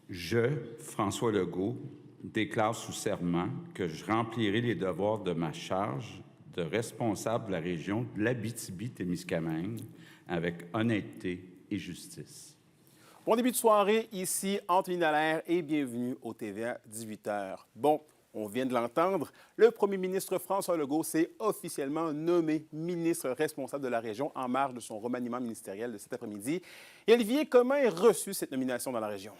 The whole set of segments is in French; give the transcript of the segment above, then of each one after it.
Je, François Legault, déclare sous serment que je remplirai les devoirs de ma charge de responsable de la région de l'Abitibi-Témiscamingue avec honnêteté et justice. Bon début de soirée, ici Anthony Dallaire et bienvenue au TVA 18h. Bon, on vient de l'entendre, le premier ministre François Legault s'est officiellement nommé ministre responsable de la région en marge de son remaniement ministériel de cet après-midi. Et Olivier, comment est reçue cette nomination dans la région?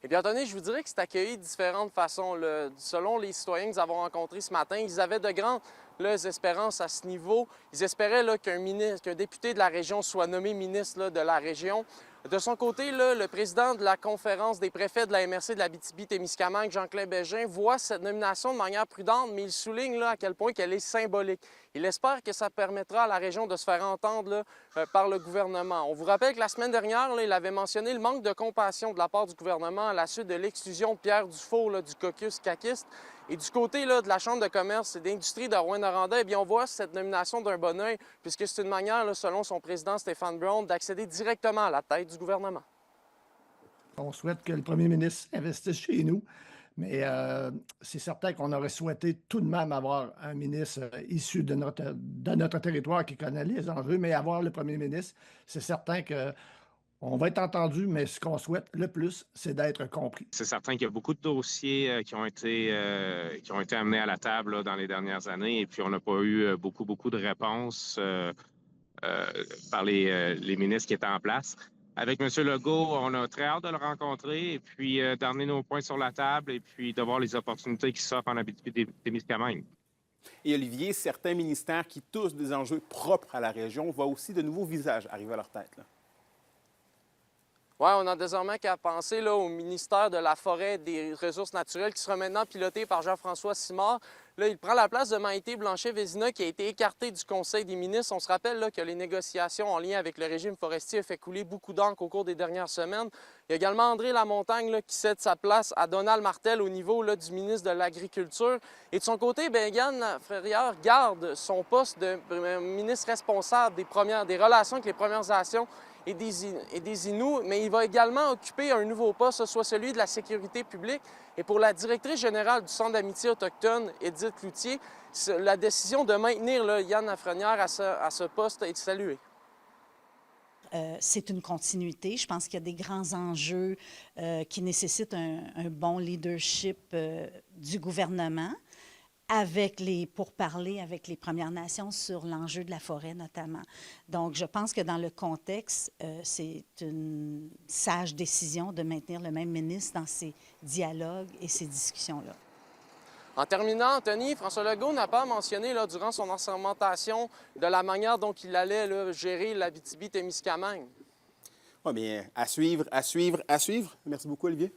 Eh bien, Anthony, je vous dirais que c'est accueilli de différentes façons. Selon les citoyens que nous avons rencontrés ce matin, ils avaient de grandes espérances à ce niveau. Ils espéraient qu'un député de la région soit nommé ministre de la région. De son côté, le président de la conférence des préfets de la MRC de l'Abitibi-Témiscamingue, Jean-Claude Bégin, voit cette nomination de manière prudente, mais il souligne à quel point qu'elle est symbolique. Il espère que ça permettra à la région de se faire entendre par le gouvernement. On vous rappelle que la semaine dernière, il avait mentionné le manque de compassion de la part du gouvernement à la suite de l'exclusion de Pierre Dufault du caucus caquiste. Et du côté de la Chambre de commerce et d'industrie de Rouyn-Noranda, eh bien, on voit cette nomination d'un bon œil, puisque c'est une manière, selon son président Stéphane Brown, d'accéder directement à la tête du gouvernement. On souhaite que le premier ministre investisse chez nous, mais c'est certain qu'on aurait souhaité tout de même avoir un ministre issu de notre territoire qui connaît les enjeux, mais avoir le premier ministre, c'est certain que on va être entendu, mais ce qu'on souhaite le plus, c'est d'être compris. C'est certain qu'il y a beaucoup de dossiers qui ont été amenés à la table dans les dernières années et puis on n'a pas eu beaucoup de réponses par les ministres qui étaient en place. Avec M. Legault, on a très hâte de le rencontrer et puis d'amener nos points sur la table et puis de voir les opportunités qui s'offrent en Abitibi-Témiscamingue. Et Olivier, certains ministères qui touchent des enjeux propres à la région voient aussi de nouveaux visages arriver à leur tête. Oui, on a désormais qu'à penser au ministère de la Forêt et des Ressources naturelles qui sera maintenant piloté par Jean-François Simard. Là, il prend la place de Maïté Blanchet-Vézina qui a été écartée du Conseil des ministres. On se rappelle que les négociations en lien avec le régime forestier ont fait couler beaucoup d'encre au cours des dernières semaines. Il y a également André Lamontagne qui cède sa place à Donald Martel au niveau du ministre de l'Agriculture. Et de son côté, Yann Ferrière garde son poste de ministre responsable des relations avec les Premières Nations et des Inuits, mais il va également occuper un nouveau poste, soit celui de la sécurité publique. Et pour la directrice générale du Centre d'amitié autochtone, Edith Cloutier, la décision de maintenir Yann Lafrenière à ce poste est saluée. C'est une continuité. Je pense qu'il y a des grands enjeux qui nécessitent un bon leadership du gouvernement pour parler avec les Premières Nations sur l'enjeu de la forêt notamment. Donc, je pense que dans le contexte, c'est une sage décision de maintenir le même ministre dans ces dialogues et ces discussions-là. En terminant, Anthony, François Legault n'a pas mentionné durant son assermentation de la manière dont il allait gérer l'Abitibi-Témiscamingue. Ah bien, à suivre, à suivre, à suivre. Merci beaucoup, Olivier.